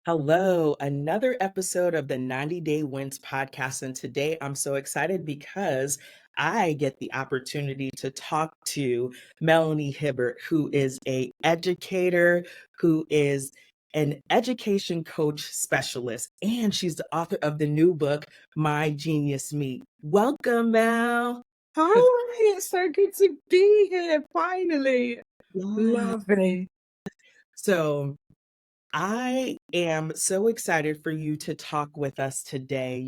Hello, another episode of the 90 Day Wins podcast. And today I'm so excited because I get the opportunity to talk to Melanie Hibbert, who is a educator, who is an education coach specialist, and she's the author of the new book, My Genius Me. Welcome, Mel. Hi, it's so good to be here, finally. Yeah. Lovely. So I am so excited for you to talk with us today.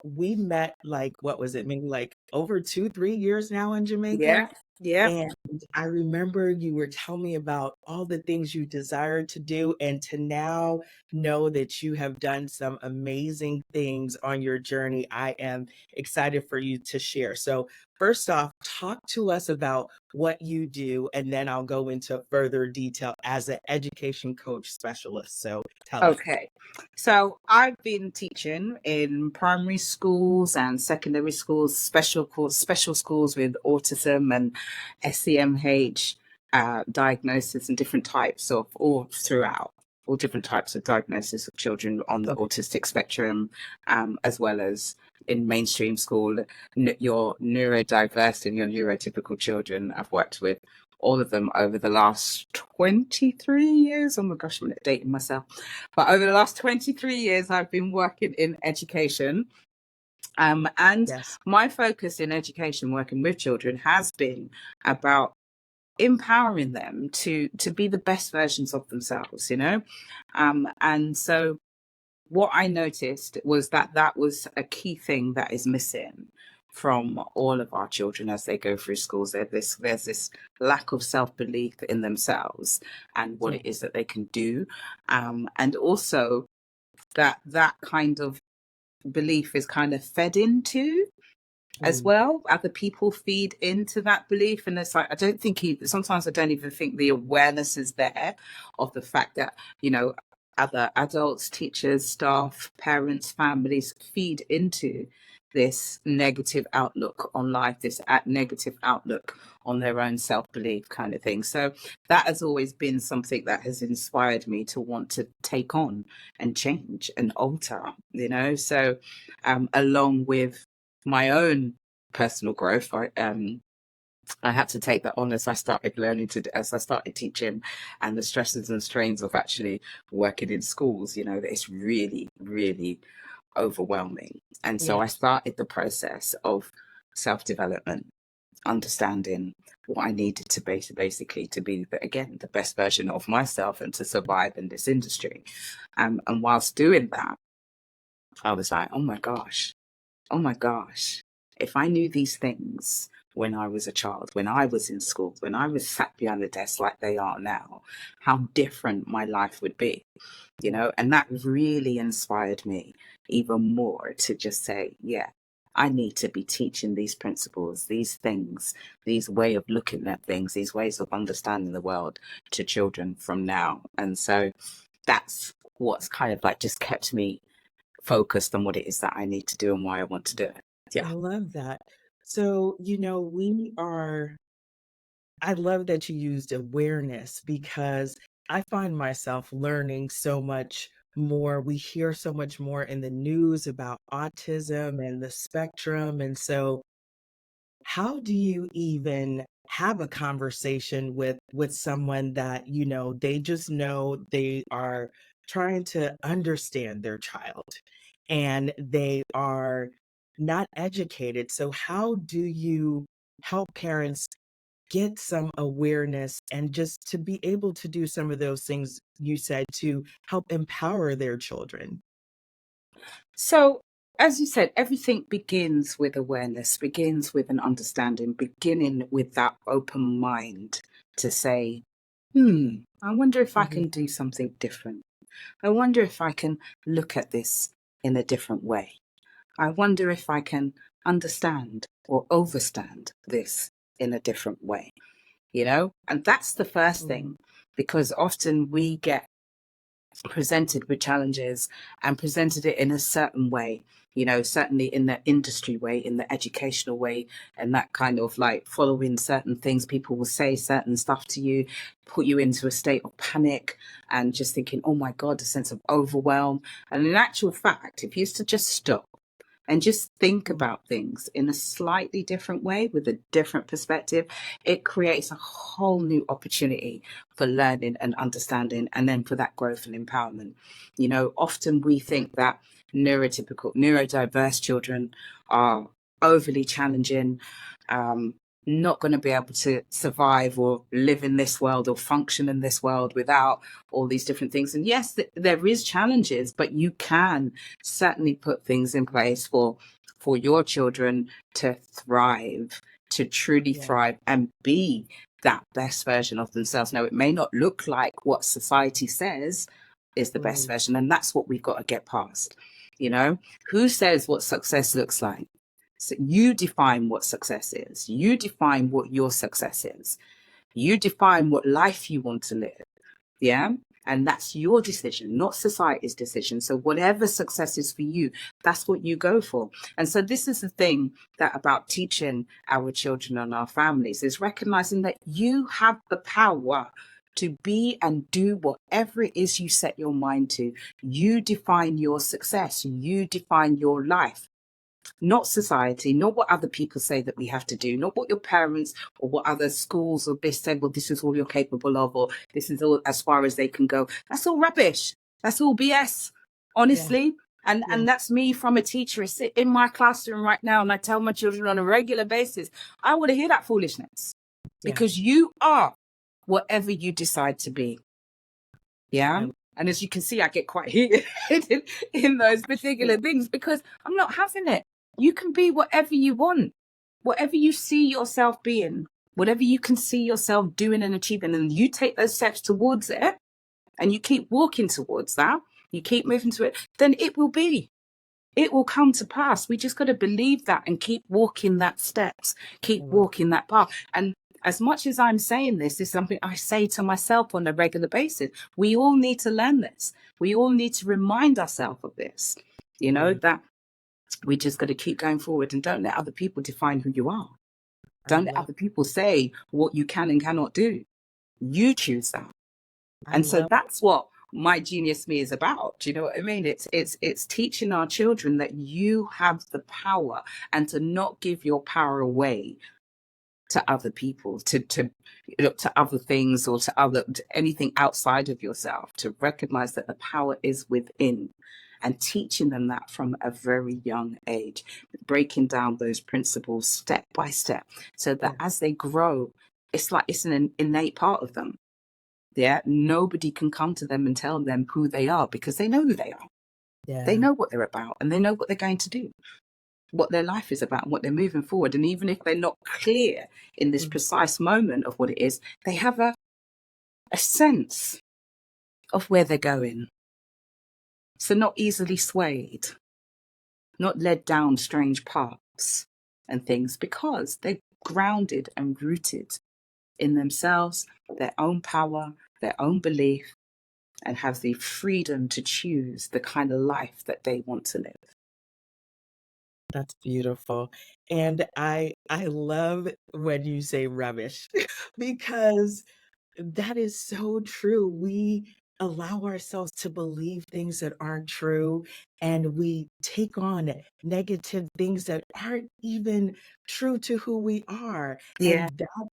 We met like, what was it, maybe like over 2, 3 years now in Jamaica. Yeah, yeah. And I remember you were telling me about all the things you desired to do, and to now know that you have done some amazing things on your journey. I am excited for you to share. So, first off, talk to us about what you do, and then I'll go into further detail as an education coach specialist. So, tell us. Okay. So I've been teaching in primary schools and secondary schools, special schools with autism and SEMH diagnosis and different types of all different types of diagnosis of children on the Okay. autistic spectrum, as well as in mainstream school, your neurodiverse and your neurotypical children. I've worked with all of them over the last 23 years. Oh my gosh, I'm dating myself. But over the last 23 years, I've been working in education. And Yes. my focus in education, working with children, has been about empowering them to be the best versions of themselves. And so what I noticed was that was a key thing that is missing from all of our children as they go through schools. There's this lack of self-belief in themselves and what Yeah. it is that they can do, and also that kind of belief is kind of fed into as Mm. well. Other people feed into that belief, and it's like sometimes I don't even think the awareness is there of the fact that other adults, teachers, staff, parents, families feed into this negative outlook on life, this negative outlook on their own self-belief kind of thing. So that has always been something that has inspired me to want to take on and change and alter. So along with my own personal growth, I had to take that on as I started as I started teaching, and the stresses and strains of actually working in schools. That it's really, really overwhelming. And so Yeah. I started the process of self-development, understanding what I needed to basically to be again the best version of myself and to survive in this industry. And whilst doing that, I was like, oh my gosh, if I knew these things when I was a child, when I was in school, when I was sat behind the desk like they are now, how different my life would be. And that really inspired me even more to just say, yeah, I need to be teaching these principles, these things, these way of looking at things, these ways of understanding the world to children from now. And so that's what's kind of like just kept me focused on what it is that I need to do and why I want to do it. I Yeah. love that. So, I love that you used awareness because I find myself learning so much more. We hear so much more in the news about autism and the spectrum. And so, how do you even have a conversation with someone that, they just know they are trying to understand their child and they are not educated? So, how do you help parents get some awareness and just to be able to do some of those things you said to help empower their children? So, as you said, everything begins with awareness, begins with an understanding, beginning with that open mind to say, I wonder if I Mhm. can do something different. I wonder if I can look at this in a different way. I wonder if I can understand or overstand this in a different way. And that's the first Mm. thing, because often we get presented with challenges and presented it in a certain way. you know, certainly in the industry way, in the educational way, and that kind of like following certain things. People will say certain stuff to you, put you into a state of panic and just thinking, oh my God, a sense of overwhelm. And in actual fact, if you used to just stop and just think Mm. about things in a slightly different way with a different perspective, it creates a whole new opportunity for learning and understanding, and then for that growth and empowerment. You know, often we think that neurotypical, neurodiverse children are overly challenging, um, not going to be able to survive or live in this world or function in this world without all these different things. And yes, there is challenges, but you can certainly put things in place for your children to thrive, to truly Yeah. thrive and be that best version of themselves. Now, it may not look like what society says is the best Right. version, and that's what we've got to get past. You know, who says what success looks like? So you define what success is. You define what your success is. You define what life you want to live. Yeah. And that's your decision, not society's decision. So whatever success is for you, that's what you go for. And so this is the thing that about teaching our children and our families is recognizing that you have the power to be and do whatever it is you set your mind to. You define your success. You define your life, not society, not what other people say that we have to do, not what your parents or what other schools or this said, well, this is all you're capable of, or this is all as far as they can go. That's all rubbish. That's all BS, Yeah. honestly. Yeah. And that's me from a teacher. I sit in my classroom right now and I tell my children on a regular basis, I want to hear that foolishness, Yeah. because you are whatever you decide to be. Yeah. I, And as you can see, I get quite heated in those yeah. particular things because I'm not having it. You can be whatever you want, whatever you see yourself being, whatever you can see yourself doing and achieving. And you take those steps towards it and you keep walking towards that, you keep moving to it, then it will be. It will come to pass. We just got to believe that and keep walking that steps, I keep love walking that path. And as much as I'm saying this is something I say to myself on a regular basis. We all need to learn this. We all need to remind ourselves of this, you know, right. that we just got to keep going forward and don't let other people define who you are. I Don't let love other people say what you can and cannot do. You choose that. I And so love that's what my genius me is about. Do you know what I mean? It's teaching our children that you have the power, and to not give your power away to other people, to other things, or to anything outside of yourself. To recognize that the power is within, and teaching them that from a very young age, breaking down those principles step by step, so that yeah. as they grow, it's like it's an innate part of them. Yeah, nobody can come to them and tell them who they are, because they know who they are. They Yeah. know what they're about, and they know what they're going to do, what their life is about, and what they're moving forward. And even if they're not clear in this Mhm. precise moment of what it is, they have a sense of where they're going. So not easily swayed, not led down strange paths and things, because they're grounded and rooted in themselves, their own power, their own belief, and have the freedom to choose the kind of life that they want to live. That's beautiful. And I love when you say rubbish because that is so true. We allow ourselves to believe things that aren't true, and we take on negative things that aren't even true to who we are. Yeah. And that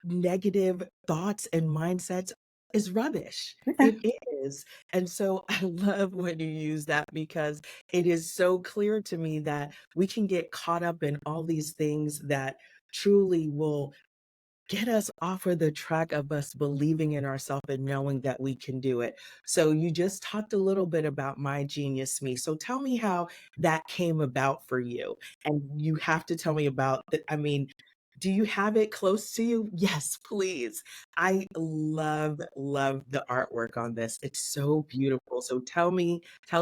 negative thoughts and mindsets is rubbish. Yeah. It is. And so I love when you use that because it is so clear to me that we can get caught up in all these things that truly will get us off of the track of us believing in ourselves and knowing that we can do it. So you just talked a little bit about My Genius Me. So tell me how that came about for you. And you have to tell me about the, I mean, do you have it close to you? Yes, please. I love the artwork on this. It's so beautiful. So tell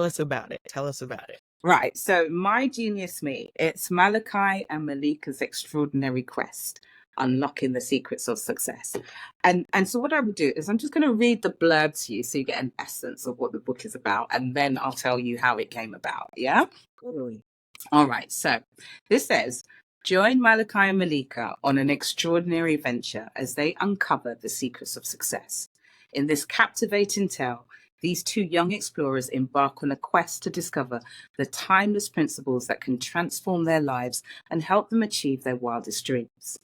us about it. Tell us about it. Right. So my genius me, it's Malachi and Malika's extraordinary quest, unlocking the secrets of success. And so what I would do is I'm just going to read the blurb to you so you get an essence of what the book is about, and then I'll tell you how it came about. Yeah. Really? All right, so this says, join Malachi and Malika on an extraordinary venture as they uncover the secrets of success. In this captivating tale, these two young explorers embark on a quest to discover the timeless principles that can transform their lives and help them achieve their wildest dreams.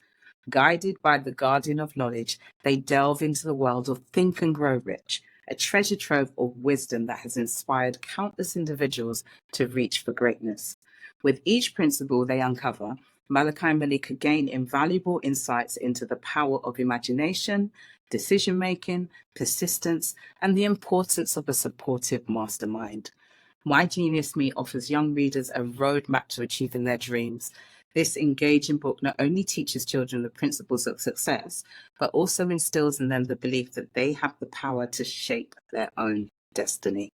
Guided by the guardian of knowledge, they delve into the world of Think and Grow Rich, a treasure trove of wisdom that has inspired countless individuals to reach for greatness. With each principle they uncover, Malachi and Malika gain invaluable insights into the power of imagination, decision making, persistence, and the importance of a supportive mastermind. My Genius Me offers young readers a roadmap to achieving their dreams. This engaging book not only teaches children the principles of success, but also instills in them the belief that they have the power to shape their own destiny.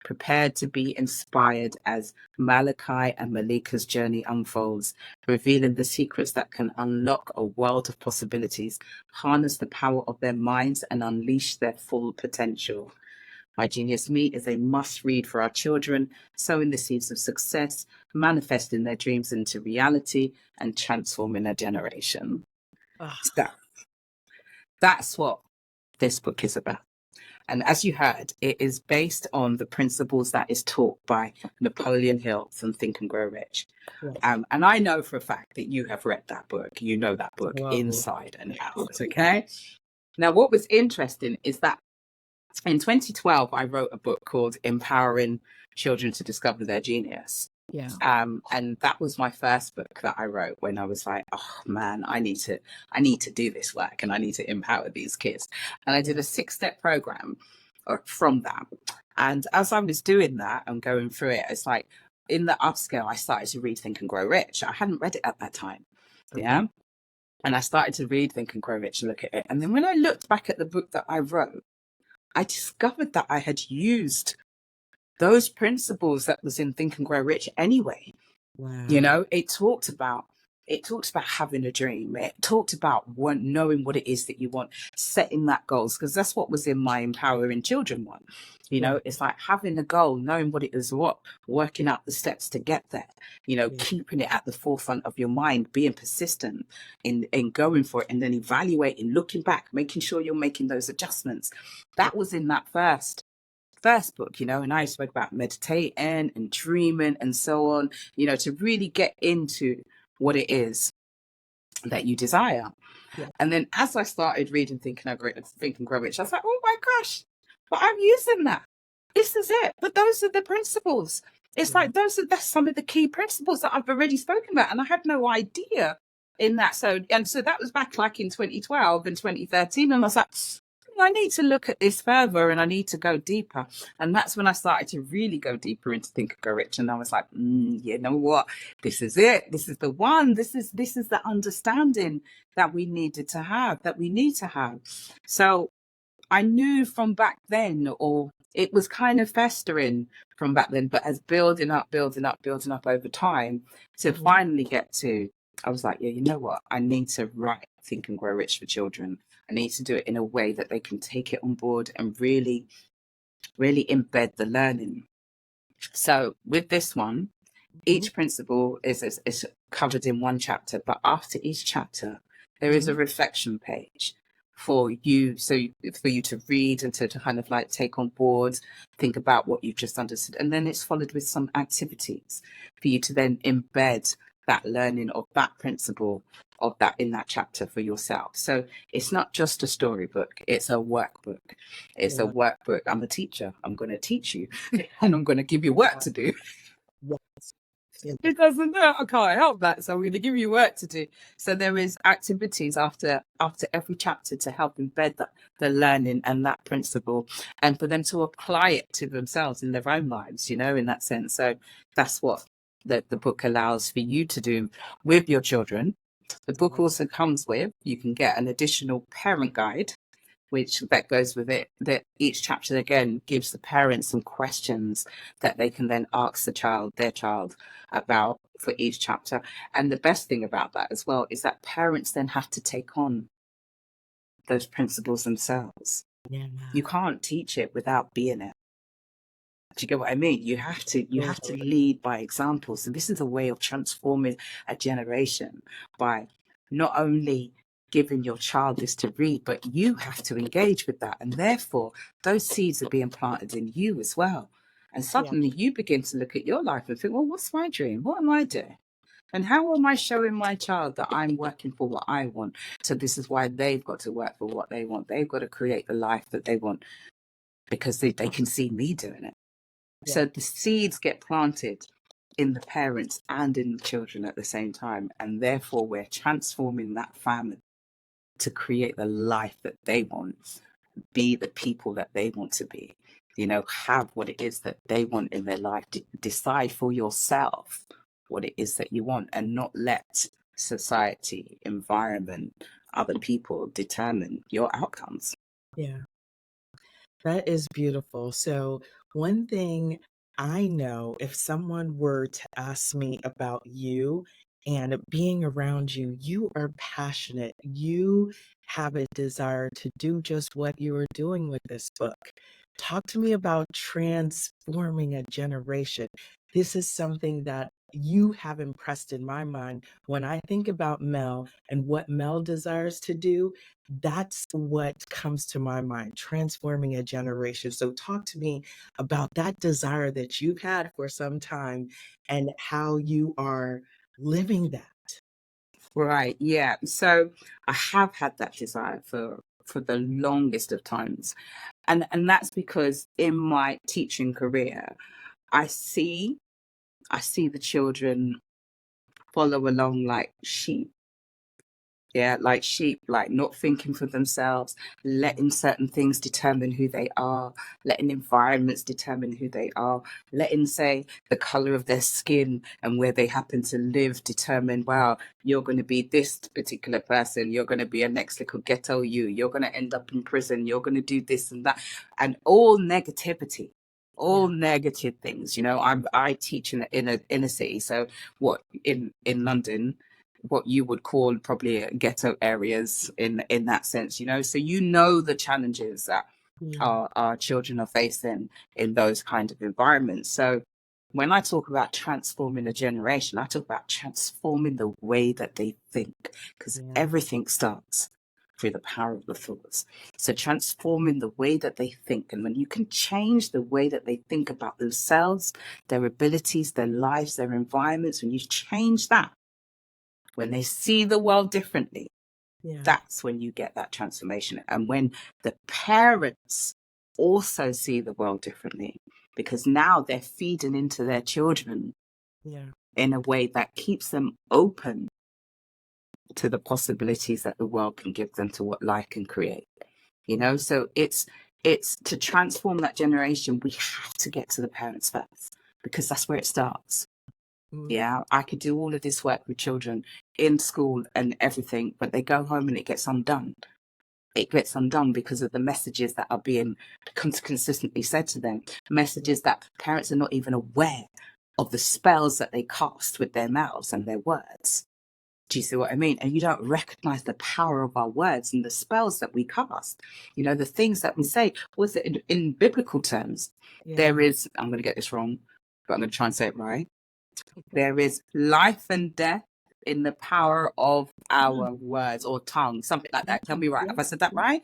Prepared to be inspired as Malachi and Malika's journey unfolds, revealing the secrets that can unlock a world of possibilities, harness the power of their minds, and unleash their full potential. My Genius Me is a must read for our children, sowing the seeds of success, manifesting their dreams into reality, and transforming a generation. Ah, So that's what this book is about. And as you heard, it is based on the principles that is taught by Napoleon Hill from Think and Grow Rich. yes. And I know for a fact that you have read that book. You know that book Whoa. inside and out, okay? Now, what was interesting is that in 2012, I wrote a book called Empowering Children to Discover Their Genius. Yeah. And that was my first book that I wrote when I was like, oh man, I need to do this work and I need to empower these kids. And I did a 6-step program from that. And as I was doing that and going through it, it's like in the upscale, I started to read Think and Grow Rich. I hadn't read it at that time. Okay. Yeah. And I started to read Think and Grow Rich and look at it. And then when I looked back at the book that I wrote, I discovered that I had used those principles that was in Think and Grow Rich anyway. Wow. You know, it talked about having a dream. It talked about knowing what it is that you want, setting that goals, because that's what was in my Empowering Children one. You know, it's like having a goal, knowing what it is, working out the steps to get there, you know, keeping it at the forefront of your mind, being persistent in going for it, and then evaluating, looking back, making sure you're making those adjustments. That was in that first book, you know, and I spoke about meditating and dreaming and so on, you know, to really get into what it is that you desire. Yeah. And then as I started reading Think and Grow Rich, I was like, oh my gosh, but I'm using that. This is it. But those are the principles. It's like that's some of the key principles that I've already spoken about, and I had no idea in that. So that was back like in 2012 and 2013, and I was like, I need to look at this further and I need to go deeper. And that's when I started to really go deeper into Think and Grow Rich. And I was like, you know what? This is it. This is the one. This is the understanding that we need to have. So I knew from back then, or it was kind of festering from back then, but as building up over time to finally get to, I was like, yeah, you know what? I need to write Think and Grow Rich for children. I need to do it in a way that they can take it on board and really, really embed the learning. So with this one, each principle is covered in one chapter, but after each chapter, there is a reflection page for you. So for you to read and to kind of like take on board, think about what you've just understood. And then it's followed with some activities for you to then embed that learning of that principle of that in that chapter for yourself. So it's not just a storybook, it's a workbook. It's a workbook. I'm a teacher. I'm going to teach you and I'm going to give you work to do. It doesn't know. I can't help that. So I'm going to give you work to do. So there is activities after every chapter to help embed the learning and that principle, and for them to apply it to themselves in their own lives, you know, in that sense. So that's what the book allows for you to do with your children. The book also comes with, you can get an additional parent guide, which that goes with it, that each chapter again gives the parents some questions that they can then ask their child about for each chapter. And the best thing about that as well is that parents then have to take on those principles themselves. You can't teach it without being it. Do you get what I mean? You have to Totally. lead by example. So this is a way of transforming a generation by not only giving your child this to read, but you have to engage with that. And therefore, those seeds are being planted in you as well. And Yeah. suddenly you begin to look at your life and think, well, what's my dream? What am I doing? And how am I showing my child that I'm working for what I want? So this is why they've got to work for what they want. They've got to create the life that they want because they can see me doing it. Yeah. So the seeds get planted in the parents and in the children at the same time. And therefore, we're transforming that family to create the life that they want, be the people that they want to be, have what it is that they want in their life. Decide for yourself what it is that you want and not let society, environment, other people determine your outcomes. Yeah. That is beautiful. So, one thing I know, if someone were to ask me about you and being around you, you are passionate. You have a desire to do just what you are doing with this book. Talk to me about transforming a generation. This is something that you have impressed in my mind. When I think about Mel and what Mel desires to do, that's what comes to my mind, transforming a generation. So talk to me about that desire that you've had for some time and how you are living that. Right. Yeah. So I have had that desire for the longest of times. And that's because in my teaching career, I see I see the children follow along like sheep. Yeah, like sheep, like not thinking for themselves, Yeah. letting certain things determine who they are, letting environments determine who they are, letting, say, the color of their skin and where they happen to live determine, wow, you're going to be this particular person, you're going to be a next little ghetto you're going to end up in prison, you're going to do this and that, and all negativity. All Yeah. negative things, I teach in a inner city. So what in London, what you would call probably ghetto areas in that sense, so the challenges that Yeah. our children are facing in those kind of environments. So when I talk about transforming a generation, I talk about transforming the way that they think, because Yeah. everything starts through the power of the thoughts. So transforming the way that they think, and when you can change the way that they think about themselves, their abilities, their lives, their environments, when you change that, when they see the world differently, Yeah. that's when you get that transformation. And when the parents also see the world differently, because now they're feeding into their children Yeah. in a way that keeps them open to the possibilities that the world can give them, to what life can create. Yeah. So it's to transform that generation, we have to get to the parents first, because that's where it starts. Mhm. Yeah, I could do all of this work with children in school and everything, but they go home and it gets undone. It gets undone because of the messages that are being consistently said to them, messages that parents are not even aware of, the spells that they cast with their mouths and their words. Do you see what I mean? And you don't recognize the power of our words and the spells that we cast. The things that we say. Was it in biblical terms? Yeah. There is, I'm going to get this wrong, but I'm going to try and say it right. There is life and death in the power of Yeah. our words or tongue, something like that. Tell me, right? Yeah. Have I said that right?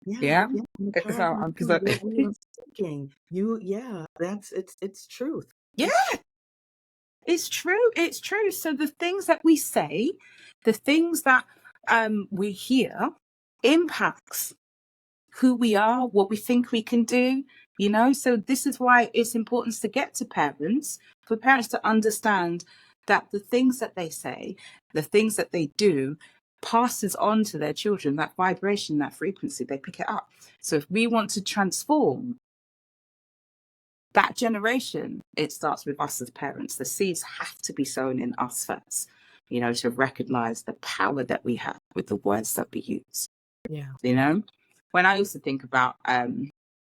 Yeah. Yeah. Yeah. The power of So, the tongue, your way of speaking. Yeah, that's it's truth. It's yeah, it's true. It's true. So the things that we say, the things that we hear, impacts who we are, what we think we can do. So this is why it's important to get to parents, for parents to understand that the things that they say, the things that they do, passes on to their children. That vibration, that frequency, they pick it up. So if we want to transform that generation, it starts with us as parents. The seeds have to be sown in us first, to recognize the power that we have with the words that we use. yeah. When I used to think about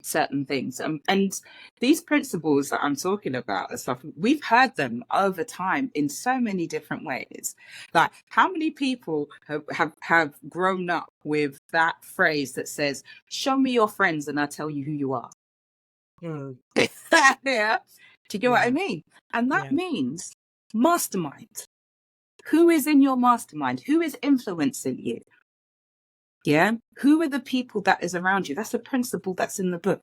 certain things, and these principles that I'm talking about and stuff, we've heard them over time in so many different ways. Like, how many people have grown up with that phrase that says, show me your friends and I'll tell you who you are? Hmm. Yeah. Do you get what I Yeah. mean? And that Yeah. means mastermind. Who is in your mastermind? Who is influencing you? Yeah. Who are the people that is around you? That's a principle that's in the book,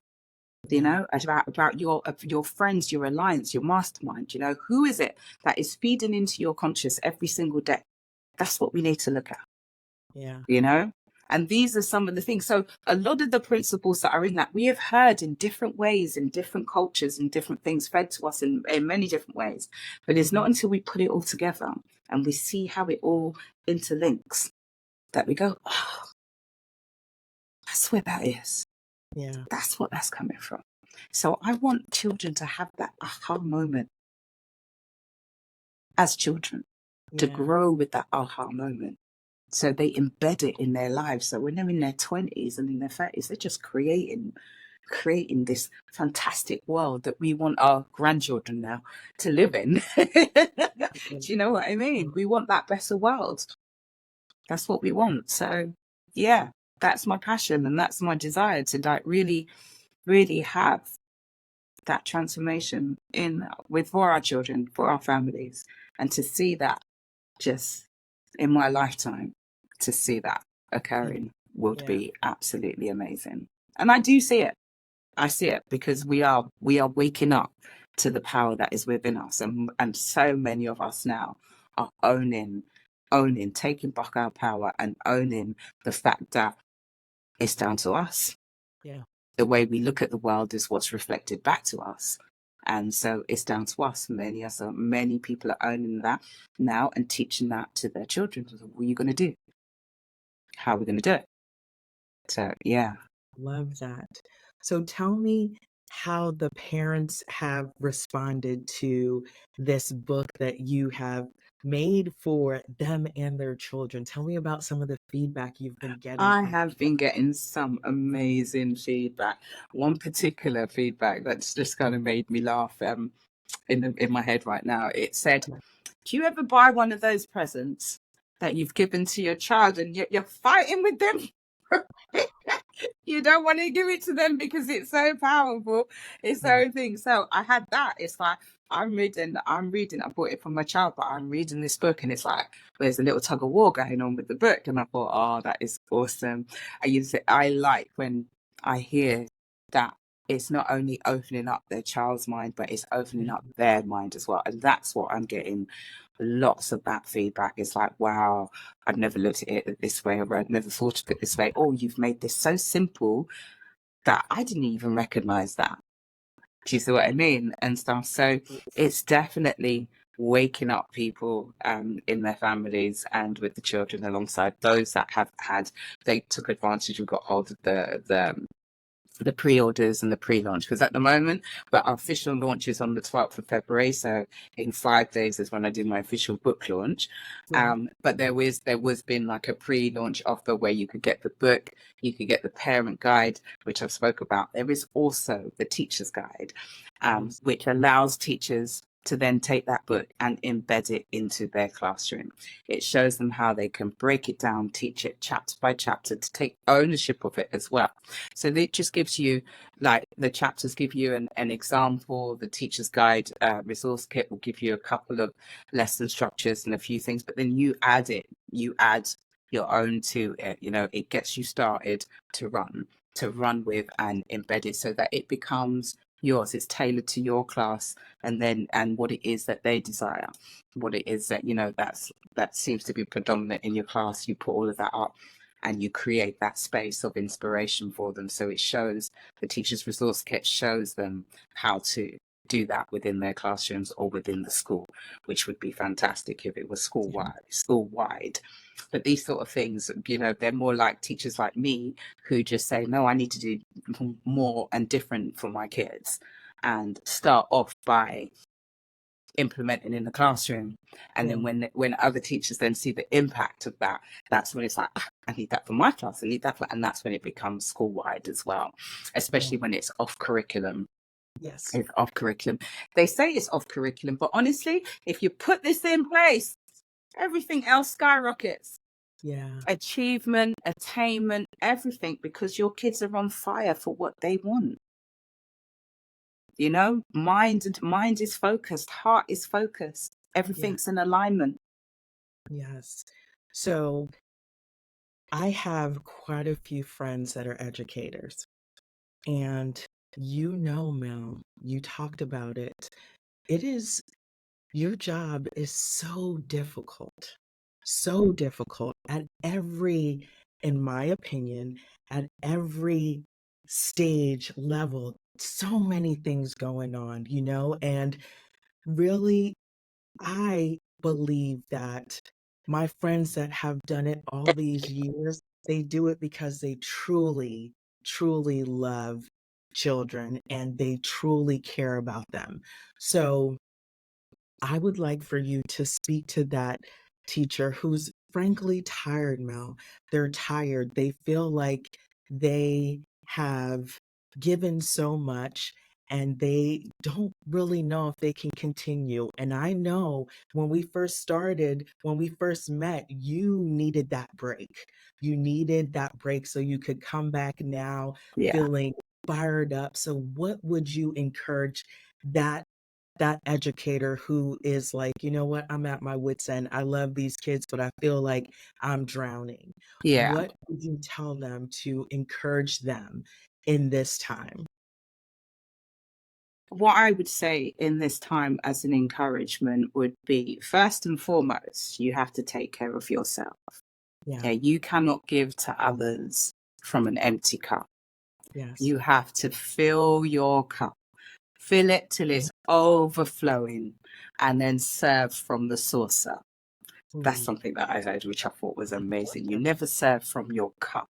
you Yeah. know, about your friends, your alliance, your mastermind. You know, who is it that is feeding into your conscious every single day? That's what we need to look at, Yeah. you know? And these are some of the things. So a lot of the principles that are in that we have heard in different ways, in different cultures, and different things fed to us in many different ways. But it's not Mhm. until we put it all together and we see how it all interlinks that we go, oh, that's where that is. Yeah. That's what that's coming from. So I want children to have that aha moment as children, to Yeah. grow with that aha moment. So they embed it in their lives. So when they're in their 20s and in their 30s, they're just creating this fantastic world that we want our grandchildren now to live in. Do you know what I mean? We want that better world. That's what we want. So yeah, that's my passion and that's my desire to like really, really have that transformation in with for our children, for our families, and to see that just in my lifetime, to see that Yeah. occurring would Yeah. be absolutely amazing. And I do see it. I see it because we are waking up to the power that is within us, and so many of us now are owning, taking back our power and owning the fact that it's down to us. Yeah. The way we look at the world is what's reflected back to us. And so it's down to us. Many people are owning that now and teaching that to their children. So what are you going to do? How are we going to do it? So, yeah. Love that. So tell me how the parents have responded to this book that you have made for them and their children. Tell me about some of the feedback you've been getting I from have been getting some amazing feedback. One particular feedback that's just kind of made me laugh in my head right now. It said, people. do you ever buy one of those presents that you've given to your child and you're fighting with them? You don't want to give it to them because it's so powerful. It's Yeah. so thing. So I had that. It's like I'm reading. I bought it for my child, but I'm reading this book, and it's like there's a little tug of war going on with the book, and I thought, oh, that is awesome. I like when I hear that it's not only opening up their child's mind, but it's opening Yeah. up their mind as well, and that's what I'm getting. Lots of that feedback. It's like, wow, I'd never looked at it this way, or I'd never thought of it this way. Oh, you've made this so simple that I didn't even recognize that. Do you see what I mean? And stuff. So it's definitely waking up people in their families and with the children alongside those that have had, they took advantage and got hold of the pre-orders and the pre-launch, because at the moment, but our official launch is on the 12th of February, so in 5 days is when I do my official book launch. Yeah. But there was been like a pre-launch offer where you could get the book, you could get the parent guide, which I've spoke about. There is also the teacher's guide, Yes. which allows teachers to then take that book and embed it into their classroom. It shows them how they can break it down, teach it chapter by chapter, to take ownership of it as well. So it just gives you, like, the chapters give you an example. The teacher's guide resource kit will give you a couple of lesson structures and a few things, but then you add your own to it. You know, it gets you started to run with and embed it so that it becomes yours. It's tailored to your class, and what it is that they desire, what it is that, you know, that seems to be predominant in your class. You put all of that up and you create that space of inspiration for them. So it shows, the teacher's resource kit shows them how to do that within their classrooms or within the school, which would be fantastic if it was Yeah. school-wide. But these sort of things, you know, they're more like teachers like me who just say, no, I need to do more and different for my kids, and start off by implementing in the classroom. And Yeah. then when other teachers then see the impact of that, that's when it's like, "Ah, I need that for my class, I need that for," and that's when it becomes school wide as well, Yeah. especially when it's off curriculum. Yes. It's off curriculum. They say it's off curriculum, but honestly, if you put this in place, everything else skyrockets. Yeah. Achievement, attainment, everything, because your kids are on fire for what they want. You know, mind is focused, heart is focused, Yeah. everything's in alignment. Yes. So I have quite a few friends that are educators. And Mel, you talked about it. It is Your job is so difficult at every, in my opinion, at every stage level. So many things going on, and really, I believe that my friends that have done it all these years, they do it because they truly, truly love children and they truly care about them. So I would like for you to speak to that teacher who's frankly tired, Mel. They're tired. They feel like they have given so much and they don't really know if they can continue. And I know when we first started, when we first met, you needed that break. You needed that break so you could come back now Yeah. feeling fired up. So, what would you encourage that educator who is like, you know what, I'm at my wit's end. I love these kids, but I feel like I'm drowning. Yeah. What would you tell them to encourage them in this time? What I would say in this time as an encouragement would be, first and foremost, you have to take care of yourself. Yeah. Okay, you cannot give to others from an empty cup. Yes. You have to fill your cup, fill it till it's overflowing, and then serve from the saucer. That's Mm. something that I heard, which I thought was amazing. You never serve from your cup.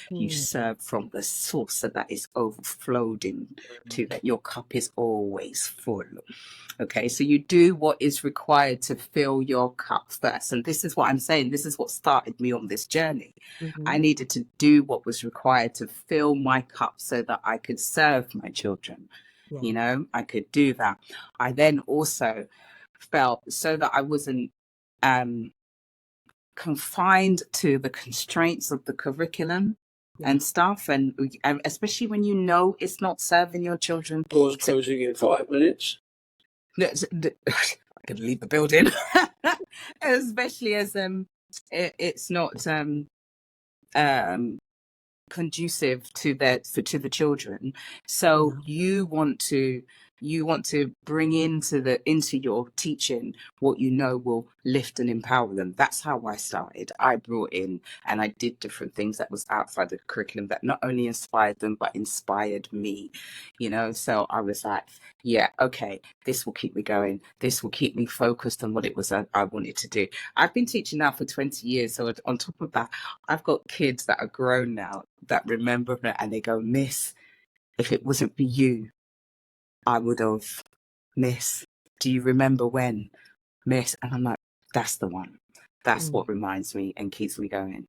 You Mm. serve from the saucer that is overflowed into, that your cup is always full. Okay, so you do what is required to fill your cup first. And this is what I'm saying. This is what started me on this journey. I Mhm. needed to do what was required to fill my cup so that I could serve my children. Yeah. You know, I could do that. I then also felt, so that I wasn't um, confined to the constraints of the curriculum Yeah. and stuff, and especially when you know it's not serving your children. Doors closing in 5 minutes. I could leave the building, especially as it's not um conducive to the children. So Yeah. you want to bring into your teaching what you know will lift and empower them. That's how I started. I brought in and I did different things that was outside the curriculum that not only inspired them but inspired me, you know. So I was like, yeah, okay, this will keep me going, this will keep me focused on what it was I wanted to do. I've been teaching now for 20 years, so on top of that, I've got kids that are grown now that remember it and they go, Miss, if it wasn't for you, I would have. Miss, do you remember when? Miss? And I'm like, that's the one. That's Mm. what reminds me and keeps me going.